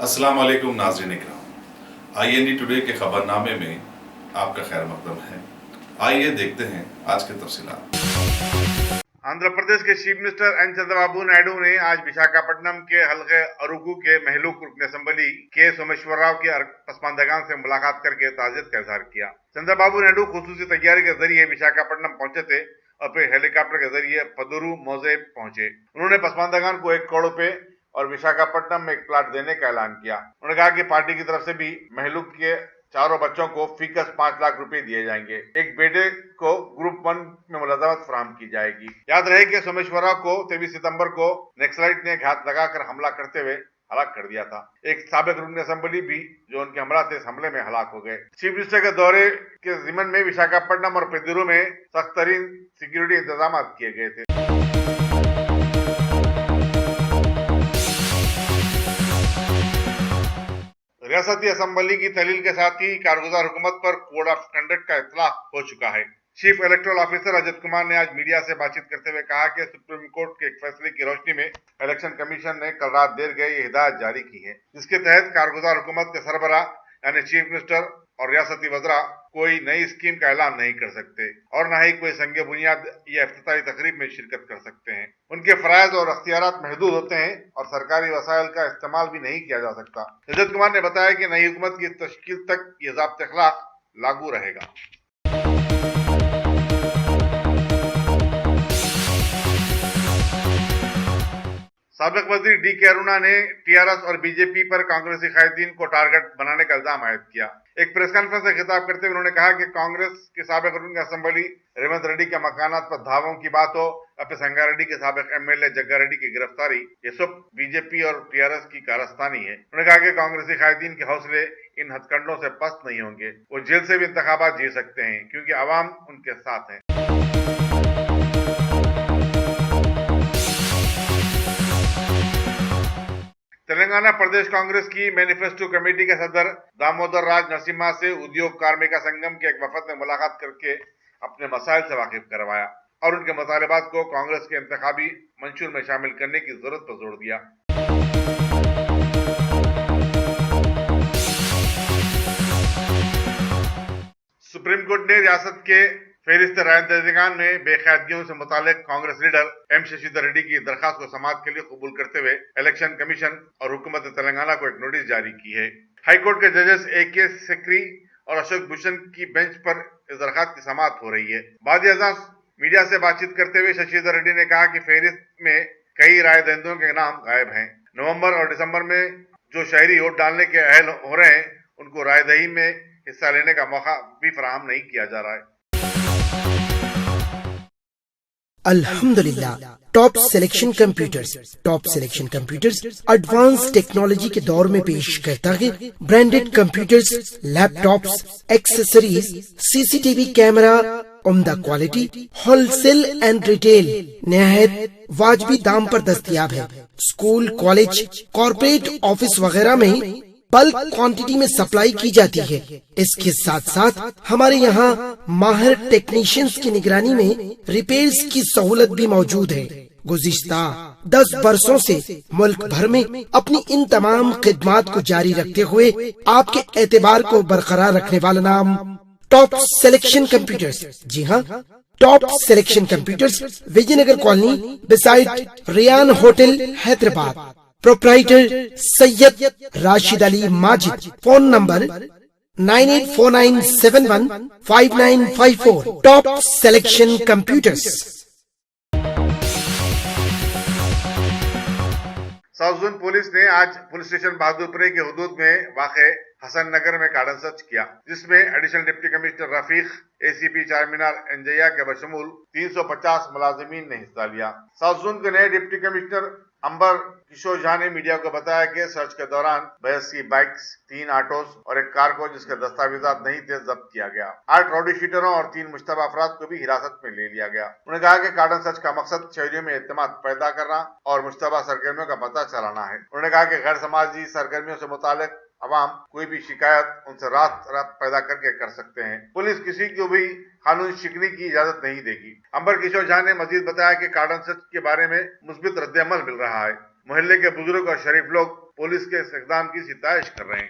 अस्सलाम वालेकुम नाज़रीन इकराम। IND टुडे के खबरनामे में आपका खैर मकदम है। आइए देखते हैं आज के तफसीलात। आंध्र प्रदेश के chief minister N Chandrababu Naidu ने आज विशाखापट्टनम के हल्के अरुगु के महलूक रुकन असेंबली के सोमेश्वरराव के पसमानदगान से मुलाकात करके ताज़ियत का इजहार किया। चंद्रबाबू नायडू खुसूसी तैयारी के जरिए विशाखापट्टनम पहुंचे थे और फिर हेलीकॉप्टर के जरिए पदुरु मोजे पहुंचे। उन्होंने पसमानदगान को 1 करोड़ रुपए और विशाखापट्टनम में एक प्लाट देने का ऐलान किया। उन्होंने कहा कि पार्टी की तरफ से भी महलूक के चारों बच्चों को फीकस 5 लाख रुपए दिए जाएंगे। एक बेटे को ग्रुप 1 में मुलाजमत फराहम की जाएगी। याद रहे कि सोमेश्वरराव को 23 सितंबर को नक्सलाइट ने घात लगाकर हमला करते हुए हलाक कर दिया था। एक साबिक रुकन असेंबली भी जो उनके हमला थे इस हमले में हलाक हो गए। चीफ मिनिस्टर के दौरे के जिमन में विशाखापट्टनम और पेदुरु में सख्त तरीन सिक्योरिटी इंतजाम किए गए थे। रियासती असेंबली की तहलील के साथ ही कारगुजार हुकूमत पर कोड ऑफ कंडक्ट का इत्तलाक हो चुका है। Chief electoral officer Ajit Kumar ने आज मीडिया से बातचीत करते हुए कहा कि सुप्रीम कोर्ट के एक फैसले की रोशनी में इलेक्शन कमीशन ने कल रात देर गए ये हिदायत जारी की है, जिसके तहत कारगुजार हुकूमत के सरबराह यानी चीफ मिनिस्टर और रियासती वज़रा कोई नई स्कीम का ऐलान नहीं कर सकते और न ही कोई संगे बुनियाद या इफ्तिताही तकरीब में शिरकत कर सकते हैं। उनके फराइज और अख्तियारात महदूद होते हैं और सरकारी वसाइल का इस्तेमाल भी नहीं किया जा सकता। रजत कुमार ने बताया कि नई हुकूमत की तश्कील तक ये ज़ाब्ते अखलाक लागू रहेगा। साबिक वजीर DK अरुणा ने TRS और बीजेपी पर कांग्रेसी कायदीन को टारगेट बनाने का इल्जाम आयद किया। एक प्रेस कॉन्फ्रेंस से खिताब करते हुए उन्होंने कहा कि कांग्रेस के साबिक रुकन असेंबली रेवंत रेड्डी के मकानात पर धावों की बात हो या फिर संगारेड्डी के साबिक MLA जग्गा रेड्डी की गिरफ्तारी, ये सब बीजेपी और TRS की कारस्तानी है। उन्होंने कहा कि कांग्रेसी कायदीन के हौसले इन हथकंडों से पस्त नहीं होंगे। वो जेल से भी इंतखाबात जीत सकते हैं क्योंकि अवाम उनके साथ है। तेलंगाना प्रदेश कांग्रेस की मैनिफेस्टो कमेटी के सदर दामोदर राज नरसिम्हा से उद्योग कार्मिका संगम के एक वफद ने मुलाकात करके अपने मसाइल से वाकिफ करवाया और उनके मुतालिबात को कांग्रेस के इंतखाबी मंशूर में शामिल करने की जरूरत पर जोर दिया। सुप्रीम कोर्ट ने रियासत के फेरिस्त रायदगान में बेकायदगियों से मुतालिक कांग्रेस लीडर M शशिधर रेड्डी की दरखास्त को समाअत के लिए कबूल करते हुए इलेक्शन कमीशन और हुकूमत तेलंगाना को एक नोटिस जारी की है। हाईकोर्ट के जजेस AK सिकरी और अशोक भूषण की बेंच पर इस दरखास्त की समाअत हो रही है। बाद मीडिया से बातचीत करते हुए शशिधर रेड्डी ने कहा कि फेरिस्त में कई राय दहिंदों के नाम गायब हैं। नवंबर और दिसंबर में जो शहरी वोट डालने के अहल हो रहे हैं उनको रायदही में हिस्सा लेने का मौका भी फराहम नहीं किया जा रहा है। अल्हम्दुलिल्लाह top selection computers advance technology के दौर में पेश करता है branded computers, laptops, accessories, CCTV camera, उम्दा क्वालिटी, होलसेल एंड रिटेल निहायत वाजबी दाम पर दस्तयाब है। स्कूल, कॉलेज, कॉर्पोरेट ऑफिस वगैरह में बल्क क्वांटिटी में सप्लाई की जाती है। इसके साथ साथ हमारे यहाँ माहिर टेक्नीशियंस की निगरानी में रिपेयर्स की सहूलत भी मौजूद है। गुज़िश्ता 10 बरसों से मुल्क भर में अपनी इन तमाम खिदमात को जारी रखते हुए आपके एतबार को बरकरार रखने वाला नाम टॉप सिलेक्शन कंप्यूटर्स। जी हाँ, top selection computers, Vijayanagar colony beside Riyan hotel, Hyderabad. Proprietor Syed Rashid Ali Majid. Phone number 9849715954। Top selection computers. South zone police ने आज पुलिस स्टेशन बहादुरपुरे के हुदूद में वाक़े हसन नगर में कार्डन सर्च किया, जिसमें additional deputy commissioner Rafiq, ACP Charminar Anjaiah के बशमूल 350 मुलाजिमीन ने हिस्सा लिया। साउथ जोन के नए डिप्टी कमिश्नर अंबर किशोर झा ने मीडिया को बताया कि सर्च के दौरान 82 बाइक्स, 3 ऑटोस और एक कार को जिसके दस्तावेजात नहीं थे जब्त किया गया। 8 राउडी शीटरों और 3 मुश्तबा अफराद को भी हिरासत में ले लिया गया। उन्होंने कहा कि कार्डन सर्च का मकसद शहरियों में एतमाद पैदा करना और मुश्तबा सरगर्मियों का पता चलाना है। उन्होंने कहा कि गैर समाजी सरगर्मियों से मुतालिक अवाम कोई भी शिकायत उनसे रात पैदा करके कर सकते हैं। पुलिस किसी को भी कानून शिकनी की इजाजत नहीं देगी। अंबर किशोर झा ने मजीद बताया कि कार्डन सर्च के बारे में मुस्बित रद्द-ए-अमल मिल रहा है। मोहल्ले के बुजुर्ग और शरीफ लोग पुलिस के इस इकदाम की सितारिश कर रहे हैं।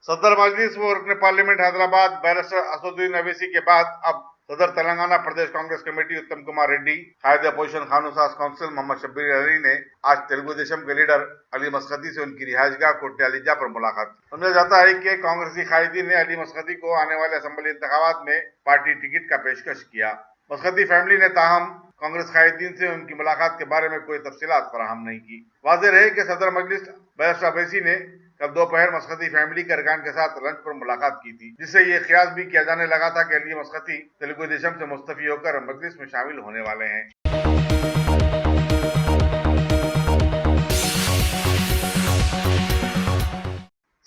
सदर मजलिस व रुकन पार्लियामेंट हैदराबाद बैरिस्टर असदुद्दीन अवैसी के बाद अब सदर तेलंगाना प्रदेश कांग्रेस कमेटी उत्तम कुमार रेड्डी, कायदे अपोजिशन खानूसाज काउंसिल मोहम्मद शब्बीर अली ने आज तेलुगु देशम के लीडर अली मसकती से उनकी रिहायशगाह कोट्यालीजा पर मुलाकात की। समझा जाता है कि कांग्रेसी कायदीन ने अली मसकती को आने वाले असेंबली इंतखाबात में पार्टी टिकट का पेशकश किया। मसकती फैमिली ने ताहम कांग्रेस कायदीन से उनकी मुलाकात के बारे में कोई तफसीलात फराहम नहीं की। वाज़ेह रहे कि सदर मजलिस बैरिस्टर अवैसी ने कल दोपहर मसकती फैमिली के अरकान के साथ लंच पर मुलाकात की थी, जिससे ये ख्याल भी किया जाने लगा था कि अली मसकती तेलुगु देशम से मुस्तफी होकर मजलिस में शामिल होने वाले हैं।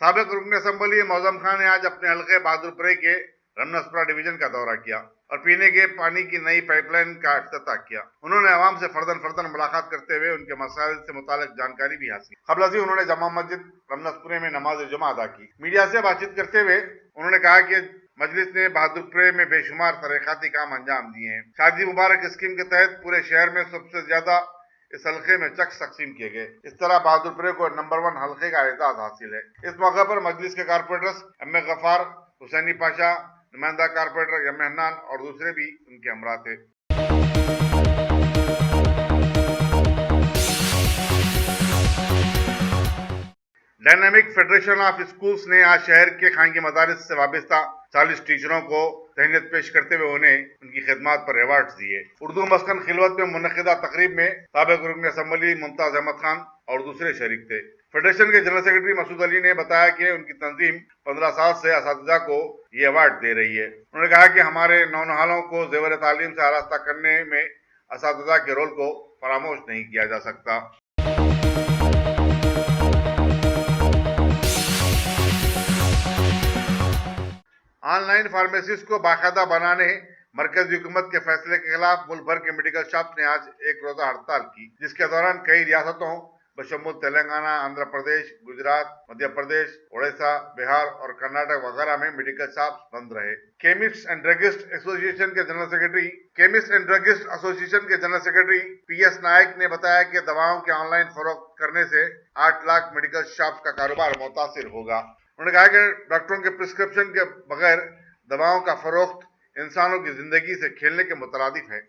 साबिक रुकन असेंबली मौजम खान ने आज अपने हल्के बहादुरपुरे के रमनसपुरा डिवीजन का दौरा किया और पीने के पानी की नई पाइपलाइन का इफ्तिताह किया। उन्होंने आवाम से फर्दन मुलाकात करते हुए उनके मसाइल से मुतालिक जानकारी भी हासिल की। कबल अज़ी उन्होंने जमा मस्जिद रमनसपुरे में नमाज जुमा अदा की। मीडिया से बातचीत करते हुए उन्होंने कहा कि मजलिस ने बहादुरपुरे में बेशुमार तरक्याती काम अंजाम दिए हैं। शादी मुबारक स्कीम के तहत पूरे शहर में सबसे ज्यादा इस हल्के में चक्स तकसीम किए गए। इस तरह बहादुरपुरे को नंबर 1 हल्के का एजाज हासिल है। इस मौके पर मजलिस के corporators M A Gaffar, Hussaini Pasha, नुमाइंदा कारपोरेटर यम हन्नान और दूसरे भी उनके हमरा थे। डायनामिक फेडरेशन ऑफ स्कूल्स ने आज शहर के खानगी मदारिस से वाबस्ता 40 टीचरों को तहनीत पेश करते हुए उन्हें उनकी खिदमत पर अवार्ड दिए। उर्दू मस्कन खिलवत में मुनक़िदा तकरीब में साबिक़ रुकन असेंबली मुमताज अहमद खान और दूसरे शरीक थे। फेडरेशन के जनरल सेक्रेटरी मसूद अली ने बताया कि उनकी तंजीम 15 साल से असातिज़ा को ये अवार्ड दे रही है। उन्होंने कहा कि हमारे नौनहालों को ज़ेवर तालीम से आरास्ता करने में असातिज़ा के रोल को फरामोश नहीं किया जा सकता। ऑनलाइन फार्मेसिस्ट को बाकायदा बनाने मरकजी हुकूमत के फैसले के खिलाफ मुल्क भर के मेडिकल शॉप ने आज एक रोजा हड़ताल की, जिसके दौरान कई रियासतों बशमूल तेलंगाना, आंध्र प्रदेश, गुजरात, मध्य प्रदेश, उड़ीसा, बिहार और कर्नाटक वगैरह में मेडिकल शॉप बंद रहे। केमिस्ट एंड ड्रगिस्ट एसोसिएशन के जनरल सेक्रेटरी PS नायक ने बताया कि दवाओं के ऑनलाइन फरोख्त करने से 8 लाख मेडिकल शॉप का कारोबार मुतासिर होगा। उन्होंने कहा कि डॉक्टरों के प्रिस्क्रिप्शन के बगैर दवाओं का फरोख्त इंसानों की जिंदगी से खेलने के मुतरादिफ है।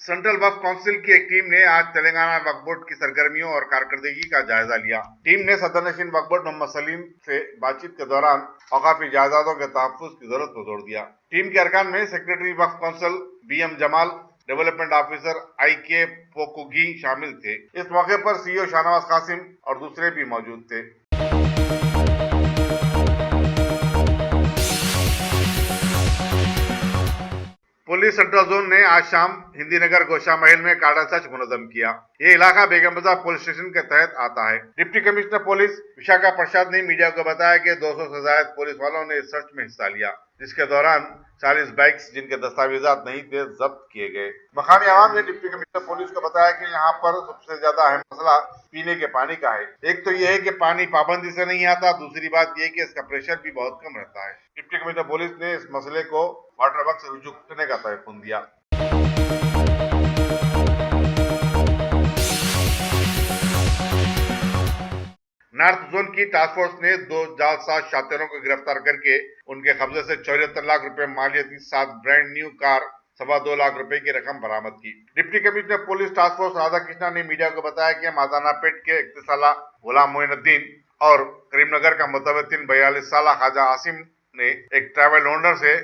सेंट्रल वक्फ काउंसिल की एक टीम ने आज तेलंगाना वक्फ बोर्ड की सरगर्मियों और कारकर्दगी का जायजा लिया। टीम ने सदरनशीन वक्फ बोर्ड मोहम्मद सलीम से बातचीत के दौरान औकाफी जायदादों के तहफ्फुज़ की जरूरत पर जोर दिया। टीम के अरकान में सेक्रेटरी वक्फ काउंसिल BM जमाल, डेवलपमेंट ऑफिसर IK पोकुगी शामिल थे। इस मौके पर CEO शाहनवाज कासिम और दूसरे भी मौजूद थे। पुलिस सेंट्रल जोन ने आज शाम हिंदी नगर गोशा महल में काड़ा सर्च मुनज़्ज़म किया। ये इलाका बेगम बाजार पुलिस स्टेशन के तहत आता है। डिप्टी कमिश्नर पुलिस विशाखा प्रसाद ने मीडिया को बताया कि 200 से ज्यादा पुलिस वालों ने इस सर्च में हिस्सा लिया, जिसके दौरान 40 बाइक्स जिनके दस्तावेजात नहीं थे जब्त किए गए। मकामी आवाम ने डिप्टी कमिश्नर पुलिस को बताया कि यहाँ पर सबसे ज्यादा अहम मसला पीने के पानी का है। एक तो यह है कि पानी पाबंदी से नहीं आता, दूसरी बात यह कि इसका प्रेशर भी बहुत कम रहता है। डिप्टी कमिश्नर पुलिस ने इस मसले को वाटर वर्क्स से रुजू करने का तयक़ुन दिया। नॉर्थ जोन की टास्क फोर्स ने 2 जालसाज शातिरों को गिरफ्तार करके उनके कब्जे से 74 लाख रुपए मालियत की 7 ब्रांड न्यू कार 2.25 लाख रुपए की रकम बरामद की। Deputy commissioner police task force Radha Krishna ने मीडिया को बताया कि मादानापेट के 31 साला गुलाम मोइनुद्दीन और करीमनगर का मुतवत्तिन 42 साला ख्वाजा आसिम ने एक ट्रैवल ओनर से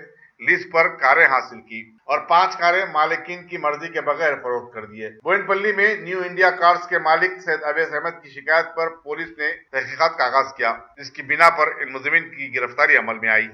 लीज पर कारें हासिल की और 5 कारें मालिकीन की मर्जी के बगैर फरोख्त कर दिए। बोयनपल्ली में न्यू इंडिया कार्स के मालिक सैयद अवैस अहमद की शिकायत पर पुलिस ने तहकीकात का आगाज किया, जिसकी बिना पर इन मुलजिमीन की गिरफ्तारी अमल में आई।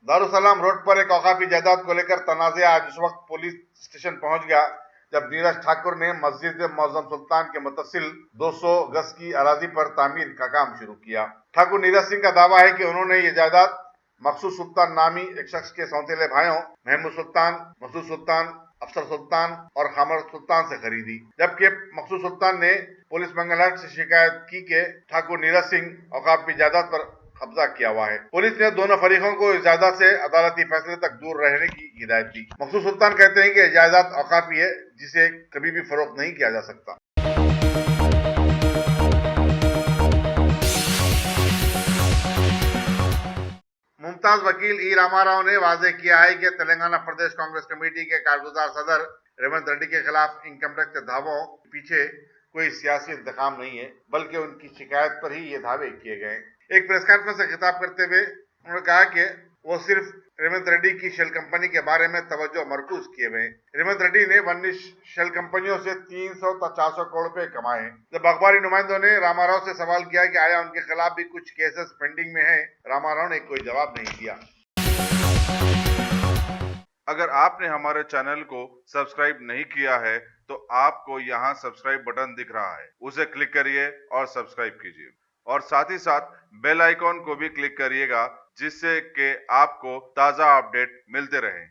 दारुसलाम रोड पर एक औकाफी जायदाद को लेकर तनाज़े आज उस वक्त पुलिस स्टेशन पहुंच गया जब नीरज ठाकुर ने मस्जिद मौजम सुल्तान के मुतसिल 200 गज की अराजी पर तामीर का काम शुरू किया। ठाकुर नीरज सिंह का दावा है कि उन्होंने ये जायदाद मकसूद सुल्तान नामी एक शख्स के सौतेले भाइयों महमूद सुल्तान, मसूद सुल्तान अफसर सुल्तान और खामर सुल्तान से खरीदी, जबकि मकसूद सुल्तान ने पुलिस मंगलहाट से शिकायत की कि ठाकुर नीरज सिंह औकाफ की जायदाद पर कब्जा किया हुआ है। पुलिस ने दोनों फरीकों को इस जायदाद से अदालती फैसले तक दूर रहने की हिदायत दी। मकसूद सुल्तान कहते हैं कि जायदाद औकाफी है जिसे कभी भी फरोख्त नहीं किया जा सकता। मुमताज वकील ई रामाराव ने वाजे किया है कि तेलंगाना प्रदेश कांग्रेस कमेटी के कारगुजार सदर रेवंत रेड्डी के खिलाफ इनकम टैक्स के दावों के पीछे कोई सियासी इंतकाम नहीं है, बल्कि उनकी शिकायत पर ही ये दावे किए गए। एक प्रेस कॉन्फ्रेंस से खिताब करते हुए उन्होंने कहा कि वो सिर्फ रेवंत रेड्डी की शेल कंपनी के बारे में तवज्जो मरकूज किए हुए। रेवंत रेड्डी ने 19 शेल कंपनियों से 300 तक 400 करोड़ रुपए कमाए। जब अखबारी नुमाइंदों ने रामाराव से सवाल किया कि आया उनके खिलाफ भी कुछ केसेस पेंडिंग में हैं, रामाराव ने कोई जवाब नहीं दिया। अगर आपने हमारे चैनल को सब्सक्राइब नहीं किया है तो आपको यहाँ सब्सक्राइब बटन दिख रहा है, उसे क्लिक करिए और सब्सक्राइब कीजिए और साथ ही साथ बेल आइकॉन को भी क्लिक करिएगा, जिससे कि आपको ताजा अपडेट मिलते रहे।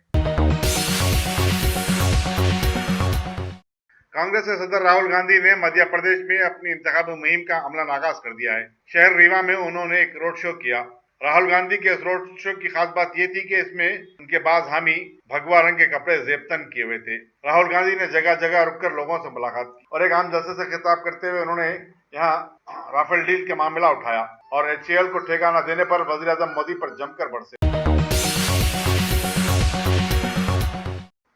कांग्रेस के सदर राहुल गांधी ने मध्य प्रदेश में अपनी इंतखाबी मुहिम का अमलन आगाज कर दिया है। शहर रीवा में उन्होंने एक रोड शो किया। राहुल गांधी के इस रोड शो की खास बात यह थी कि इसमें उनके बाज हामी भगवा रंग के कपड़े जेबतन किए हुए थे। राहुल गांधी ने जगह जगह रुककर लोगों से मुलाकात की और एक आम जलसे से खिताब करते हुए उन्होंने यहाँ राफेल डील के मामला उठाया और HAL को ठेका न देने पर वजीर आजम मोदी पर जमकर बरसे।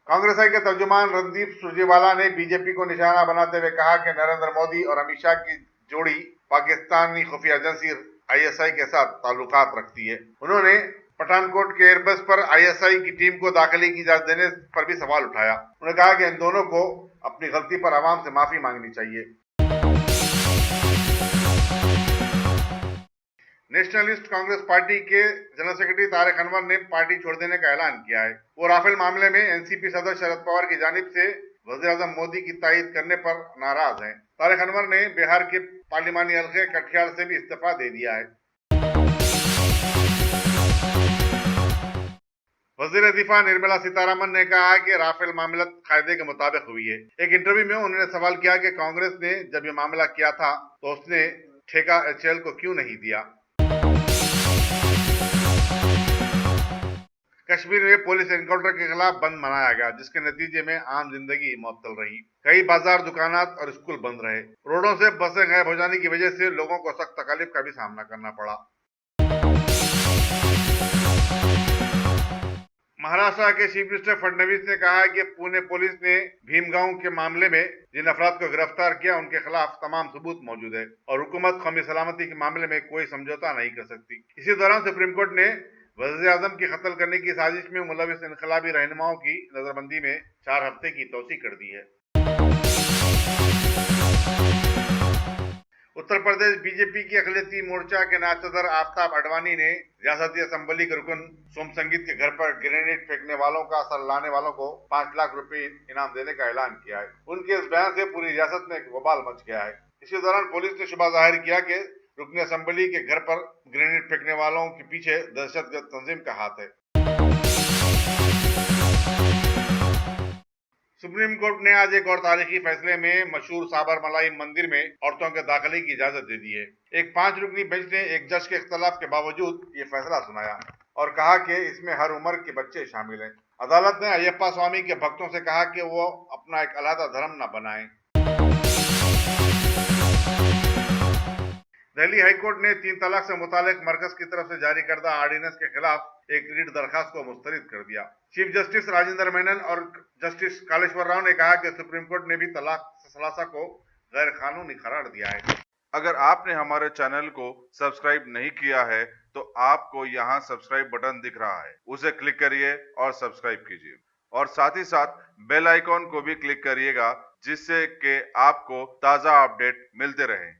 कांग्रेस के तर्जुमान रणदीप सुरजेवाला ने बीजेपी को निशाना बनाते हुए कहा कि नरेंद्र मोदी और अमित शाह की जोड़ी पाकिस्तानी खुफिया एजेंसी ISI के साथ ताल्लुकात रखती है। उन्होंने पठानकोट के एयरबेस पर ISI की टीम को दाखिले की इजाजत देने पर भी सवाल उठाया। उन्होंने कहा कि इन दोनों को अपनी गलती पर आवाम से माफी मांगनी चाहिए। नेशनलिस्ट कांग्रेस पार्टी के जनरल सेक्रेटरी तारिक अनवर ने पार्टी छोड़ देने का ऐलान किया है। वो राफेल मामले में NCP सदस्य शरद पवार की जानिब से वज़ीर आज़म मोदी की तायीद करने पर नाराज हैं। तारिक अनवर ने बिहार के पार्लिमानी हल्के कटिहार से भी इस्तीफा दे दिया है। वज़ीर दिफा निर्मला सीतारमन ने कहा कि राफेल मामला कायदे के मुताबिक हुई है। एक इंटरव्यू में उन्होंने सवाल किया कि कांग्रेस ने जब ये मामला किया था तो उसने ठेका HAL को क्यों नहीं दिया। कश्मीर में पुलिस एनकाउंटर के खिलाफ बंद मनाया गया, जिसके नतीजे में आम जिंदगी मुअत्तल रही। कई बाजार, दुकानात और स्कूल बंद रहे। रोडों से बसें गायब हो जाने की वजह से लोगों को सख्त तकलीफ का भी सामना करना पड़ा। महाराष्ट्र के चीफ मिनिस्टर फडणवीस ने कहा है कि पुणे पुलिस ने भीमगांव के मामले में जिन अफराद को गिरफ्तार किया उनके खिलाफ तमाम सबूत मौजूद है और हुकूमत कौमी सलामती के मामले में कोई समझौता नहीं कर सकती। इसी दौरान सुप्रीम कोर्ट ने वज़ीर आज़म की कत्ल करने की साजिश में मुलविस इनकलाबी रहनुमाओं की नजरबंदी में 4 हफ्ते की तोसी कर दी है। उत्तर प्रदेश बीजेपी की अखिलेती मोर्चा के नायब सदर आफ्ताब अडवाणी ने रियासती असेंबली के रुकन सोम संगीत के घर पर ग्रेनेड फेंकने वालों का असर लाने वालों को 5 लाख रुपए इनाम देने का ऐलान किया है। उनके इस बयान से पूरी रियासत में एक बवाल मच गया है। इसी दौरान पुलिस ने शुबा जाहिर किया कि रुकन असेंबली के घर पर ग्रेनेड फेंकने वालों के पीछे दहशतगर्द तंजीम का हाथ है। सुप्रीम कोर्ट ने आज एक और तारीखी फैसले में मशहूर साबरमलाई मंदिर में औरतों के दाखिले की इजाजत दे दी है। एक 5 रुकनी बेंच ने एक जज के इख्तलाफ के बावजूद ये फैसला सुनाया और कहा कि इसमें हर उम्र के बच्चे शामिल हैं। अदालत ने अयप्पा स्वामी के भक्तों से कहा कि वो अपना एक अलहदा धर्म न बनाएं। दिल्ली हाईकोर्ट ने 3 तलाक से मुतालिक मरकज की तरफ से जारी करदा ऑर्डिनेंस के खिलाफ एक रिट दरखास्त को मुस्तरद कर दिया। चीफ जस्टिस राजेंद्र मेनन और जस्टिस कालेश्वर राव ने कहा कि सुप्रीम कोर्ट ने भी तलाक सलासा को गैर कानूनी करार दिया है। अगर आपने हमारे चैनल को सब्सक्राइब नहीं किया है तो आपको यहाँ सब्सक्राइब बटन दिख रहा है, उसे क्लिक करिए और सब्सक्राइब कीजिए और साथ ही साथ बेल आइकॉन को भी क्लिक करिएगा, जिससे कि आपको ताजा अपडेट मिलते रहे।